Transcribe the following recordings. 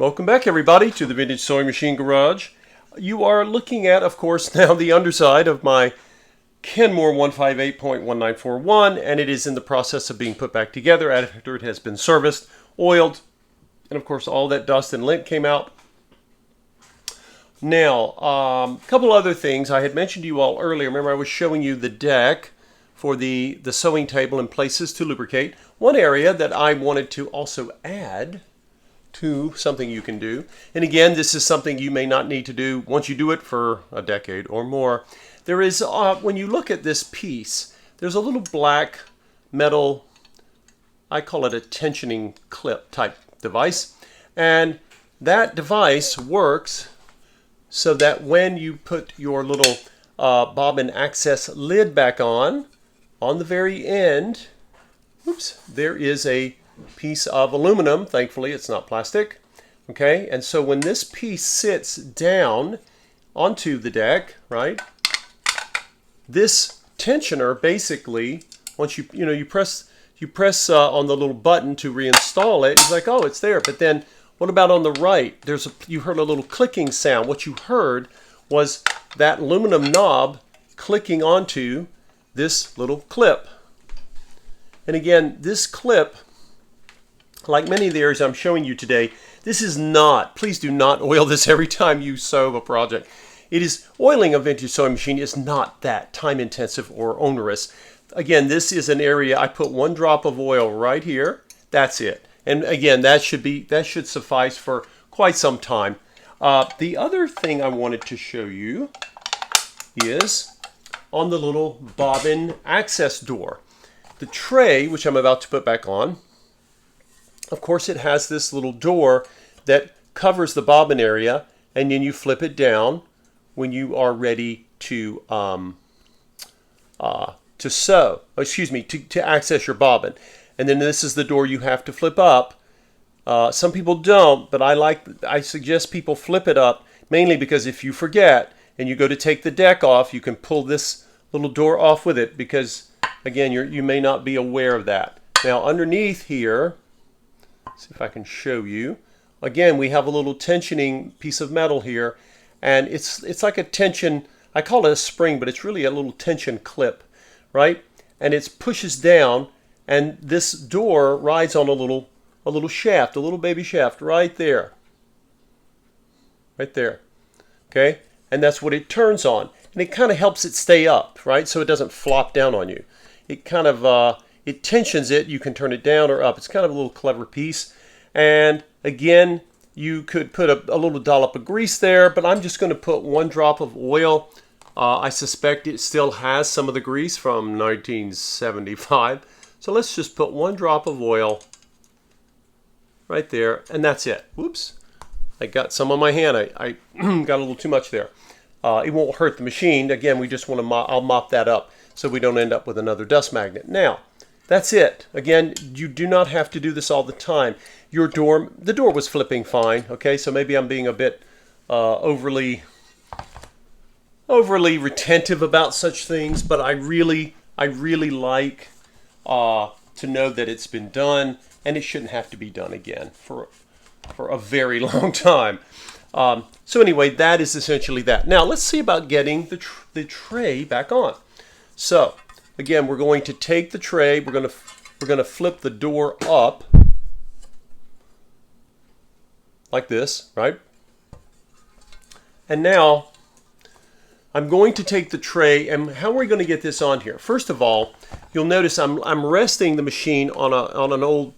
Welcome back, everybody, to the Vintage Sewing Machine Garage. You are looking at, of course, now the underside of my Kenmore 158.1941, and it is in the process of being put back together after it has been serviced, oiled, and of course all that dust and lint came out. Now, a couple other things I had mentioned to you all earlier. Remember, I was showing you the deck for the sewing table and places to lubricate. One area that I wanted to also add to something you can do, and again, this is something you may not need to do once you do it for a decade or more. There is, when you look at this piece, there's a little black metal, I call it a tensioning clip type device, and that device works so that when you put your little bobbin access lid back on the very end, oops, there is a piece of aluminum. Thankfully, it's not plastic. Okay, and so when this piece sits down onto the deck, right, this tensioner basically, once you press on the little button to reinstall it, it's like, oh, it's there. But then what about on the right? You heard a little clicking sound. What you heard was that aluminum knob clicking onto this little clip. And again, this clip, like many of the areas I'm showing you today, this is not, please do not oil this every time you sew a project. Oiling a vintage sewing machine is not that time intensive or onerous. Again, this is an area, I put 1 drop of oil right here. That's it. And again, that should suffice for quite some time. The other thing I wanted to show you is on the little bobbin access door. The tray, which I'm about to put back on, of course it has this little door that covers the bobbin area, and then you flip it down when you are ready to sew, to access your bobbin. And then this is the door you have to flip up. Some people don't, but I suggest people flip it up, mainly because if you forget and you go to take the deck off, you can pull this little door off with it, because again, you may not be aware of that. Now underneath here, see if I can show you. Again, we have a little tensioning piece of metal here, and it's like a tension, I call it a spring, but it's really a little tension clip, right? And it pushes down, and this door rides on a little shaft, a little baby shaft right there. Right there. Okay? And that's what it turns on. And it kind of helps it stay up, right? So it doesn't flop down on you. It kind of it tensions it. You can turn it down or up. It's kind of a little clever piece. And again, you could put a little dollop of grease there, but I'm just going to put 1 drop of oil. I suspect it still has some of the grease from 1975. So let's just put 1 drop of oil right there, and that's it. Whoops, I got some on my hand. I got a little too much there. It won't hurt the machine. Again, we just want to I'll mop that up so we don't end up with another dust magnet. Now, that's it. Again, you do not have to do this all the time. The door was flipping fine, okay? So maybe I'm being a bit overly retentive about such things, but I really like to know that it's been done, and it shouldn't have to be done again for a very long time. So anyway, that is essentially that. Now let's see about getting the tray back on. So again, we're going to take the tray, we're going to flip the door up like this, right? And now I'm going to take the tray, and how are we going to get this on here? First of all, you'll notice I'm resting the machine on an old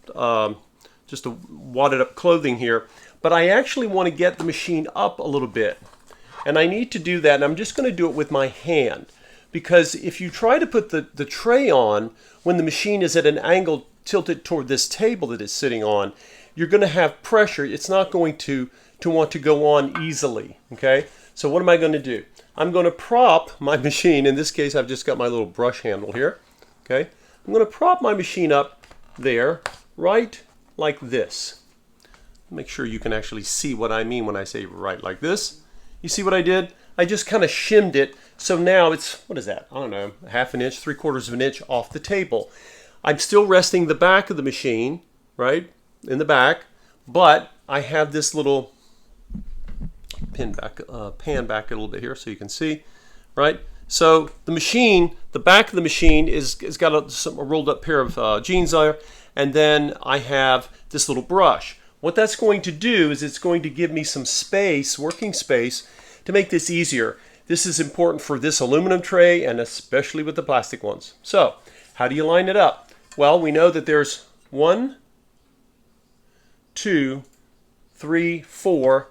just a wadded up clothing here, but I actually want to get the machine up a little bit, and I need to do that, and I'm just going to do it with my hand, because if you try to put the tray on when the machine is at an angle tilted toward this table that it's sitting on, you're going to have pressure. It's not going to want to go on easily, okay? So what am I going to do? I'm going to prop my machine. In this case, I've just got my little brush handle here, okay? I'm going to prop my machine up there, right like this. Make sure you can actually see what I mean when I say right like this. You see what I did? I just kind of shimmed it, so now it's, what is that? I don't know, 1/2 inch, 3/4 of an inch off the table. I'm still resting the back of the machine, right, in the back, but I have this little pan back a little bit here so you can see, right? So the machine, the back of the machine is got a rolled up pair of jeans there, and then I have this little brush. What that's going to do is it's going to give me some space, working space, to make this easier. This is important for this aluminum tray and especially with the plastic ones. So how do you line it up? Well, we know that there's 1, 2, 3, 4.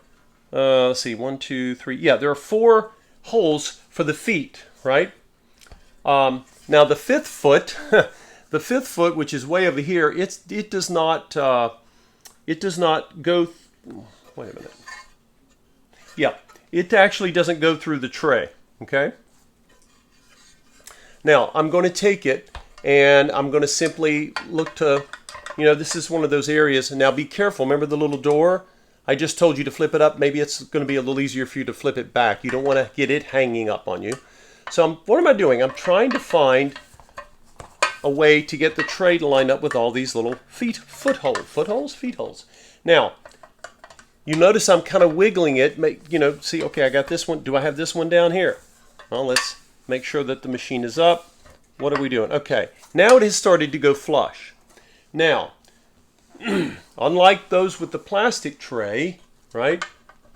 Let's see, 1, 2, 3. Yeah, there are 4 holes for the feet, right? Now the 5th foot, the 5th foot, which is way over here, it does not go. Wait a minute. Yeah, it actually doesn't go through the tray. Okay. Now I'm going to take it and I'm going to simply look to, this is one of those areas. And now be careful. Remember the little door? I just told you to flip it up. Maybe it's going to be a little easier for you to flip it back. You don't want to get it hanging up on you. So what am I doing? I'm trying to find a way to get the tray to line up with all these little feet holes. Now, you notice I'm kind of wiggling it. See, okay, I got this one. Do I have this one down here? Well, let's make sure that the machine is up. What are we doing? Okay, now it has started to go flush. Now, unlike those with the plastic tray, right,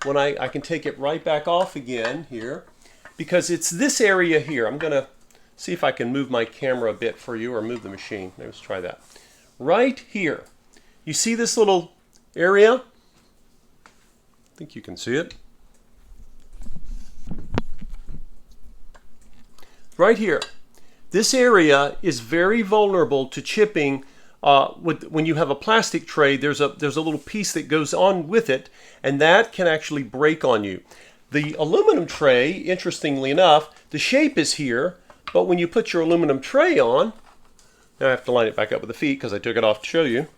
when I can take it right back off again here, because it's this area here. I'm going to see if I can move my camera a bit for you or move the machine. Let's try that. Right here. You see this little area? I think you can see it. Right here. This area is very vulnerable to chipping. When you have a plastic tray, there's a little piece that goes on with it, and that can actually break on you. The aluminum tray, interestingly enough, the shape is here, but when you put your aluminum tray on, now I have to line it back up with the feet because I took it off to show you.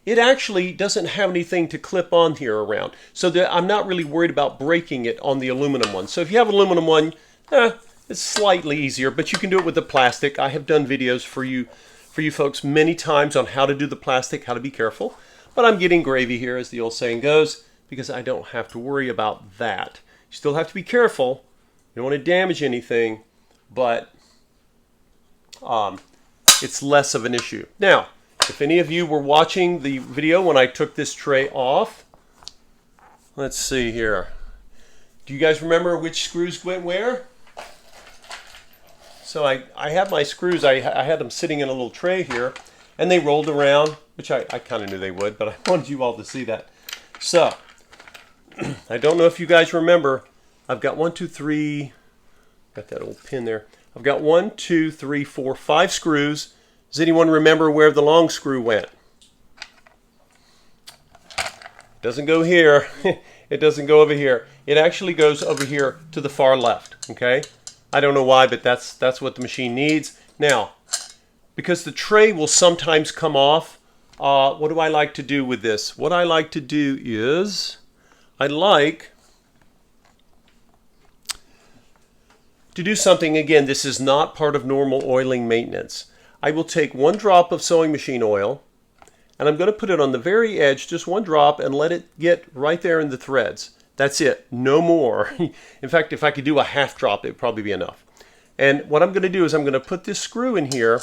It actually doesn't have anything to clip on here around, so that I'm not really worried about breaking it on the aluminum one. So if you have an aluminum one, it's slightly easier, but you can do it with the plastic. I have done videos for you folks many times on how to do the plastic, how to be careful. But I'm getting gravy here, as the old saying goes, because I don't have to worry about that. You still have to be careful. You don't want to damage anything, but it's less of an issue. Now, if any of you were watching the video when I took this tray off, let's see here. Do you guys remember which screws went where? So I had my screws, I had them sitting in a little tray here, and they rolled around, which I kind of knew they would, but I wanted you all to see that. So, I don't know if you guys remember, I've got 1, 2, 3, got that old pin there. I've got 1, 2, 3, 4, 5 screws. Does anyone remember where the long screw went? It doesn't go here. It doesn't go over here. It actually goes over here to the far left, okay? I don't know why, but that's what the machine needs. Now, because the tray will sometimes come off, what do I like to do with this? What I like to do is, I like to do something, again, this is not part of normal oiling maintenance. I will take 1 drop of sewing machine oil, and I'm going to put it on the very edge, just 1 drop, and let it get right there in the threads. That's it, no more. In fact, if I could do a half drop, it would probably be enough. And what I'm going to do is I'm going to put this screw in here,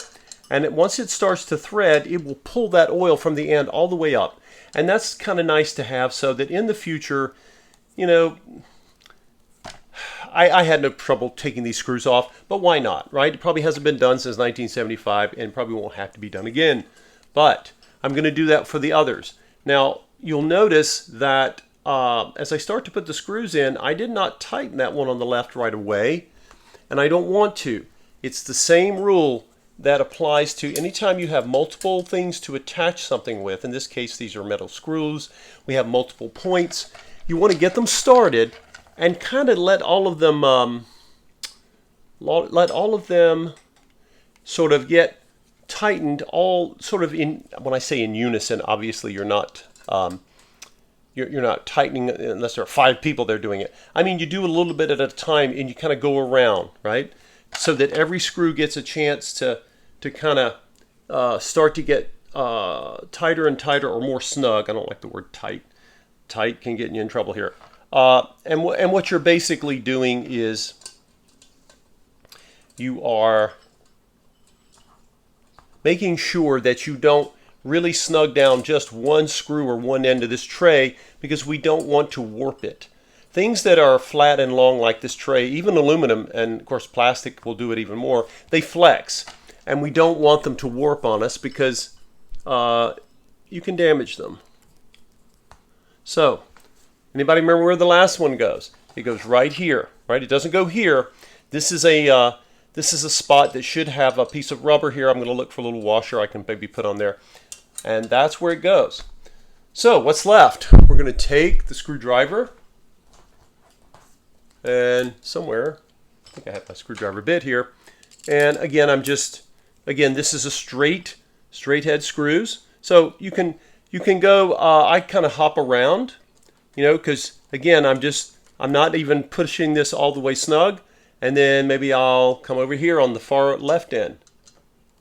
and once it starts to thread, it will pull that oil from the end all the way up. And that's kind of nice to have, so that in the future, I had no trouble taking these screws off, but why not, right? It probably hasn't been done since 1975 and probably won't have to be done again. But I'm going to do that for the others. Now, you'll notice that as I start to put the screws in, I did not tighten that one on the left right away, and I don't want to. It's the same rule that applies to anytime you have multiple things to attach something with. In this case, these are metal screws. We have multiple points. You want to get them started and kind of let all of them sort of get tightened, all sort of in. When I say in unison, obviously you're not tightening unless there are 5 people there doing it. I mean, you do a little bit at a time, and you kind of go around, right? So that every screw gets a chance to kind of start to get tighter and tighter, or more snug. I don't like the word tight. Tight can get you in trouble here. And what you're basically doing is you are making sure that you don't really snug down just one screw or one end of this tray, because we don't want to warp it. Things that are flat and long like this tray, even aluminum, and of course plastic will do it even more, they flex. And we don't want them to warp on us, because you can damage them. So, anybody remember where the last one goes? It goes right here, right? It doesn't go here. This is a spot that should have a piece of rubber here. I'm going to look for a little washer I can maybe put on there. And that's where it goes. So, what's left? We're going to take the screwdriver, and somewhere, I think I have my screwdriver bit here. And again, this is a straight head screws. So you can go, I kind of hop around, because again, I'm not even pushing this all the way snug. And then maybe I'll come over here on the far left end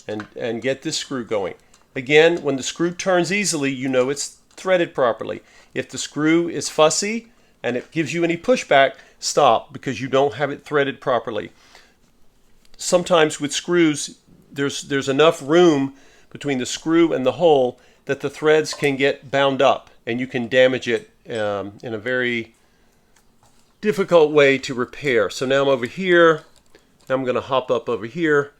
and get this screw going. Again, when the screw turns easily, it's threaded properly. If the screw is fussy and it gives you any pushback, stop, because you don't have it threaded properly. Sometimes with screws, there's enough room between the screw and the hole that the threads can get bound up, and you can damage it in a very difficult way to repair. So now I'm over here. Now I'm going to hop up over here.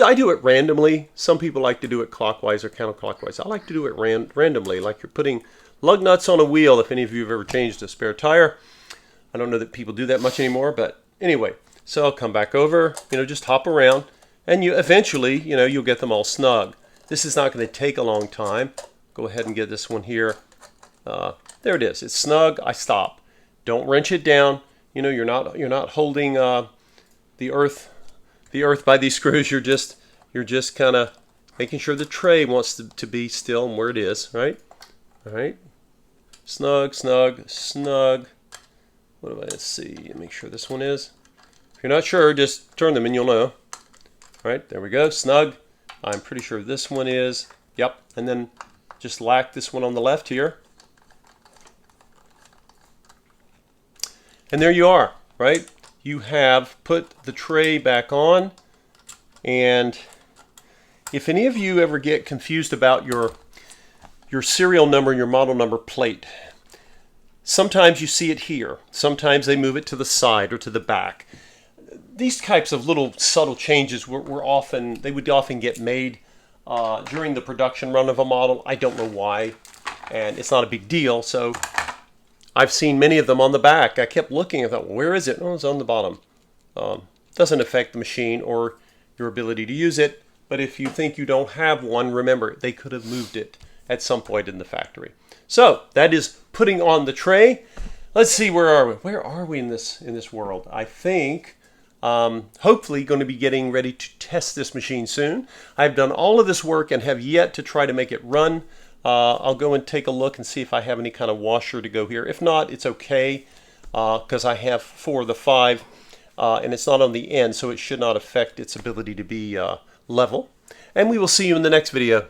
I do it randomly. Some people like to do it clockwise or counterclockwise. I like to do it randomly, like you're putting lug nuts on a wheel, if any of you have ever changed a spare tire. I don't know that people do that much anymore, but anyway. So I'll come back over, just hop around, and you eventually, you'll get them all snug. This is not going to take a long time. Go ahead and get this one here. There it is. It's snug. I stop. Don't wrench it down. You're not holding the earth by these screws. You're just kind of making sure the tray wants to be still and where it is, right? All right. Snug, snug, snug. What do I see? Make sure this one is. If you're not sure, just turn them and you'll know. All right, there we go. Snug. I'm pretty sure this one is. Yep. And then just lack this one on the left here. And there you are, right? You have put the tray back on. And if any of you ever get confused about your serial number and your model number plate, sometimes you see it here. Sometimes they move it to the side or to the back. These types of little subtle changes would often get made during the production run of a model. I don't know why, and it's not a big deal. So I've seen many of them on the back. I kept looking. I thought, well, where is it? Oh, it's on the bottom. Doesn't affect the machine or your ability to use it. But if you think you don't have one, remember, they could have moved it at some point in the factory. So that is putting on the tray. Let's see, where are we? Where are we in this world? I think hopefully going to be getting ready to test this machine soon. I've done all of this work and have yet to try to make it run. I'll go and take a look and see if I have any kind of washer to go here. If not, it's okay, because I have 4 of the 5, and it's not on the end, so it should not affect its ability to be level. And we will see you in the next video.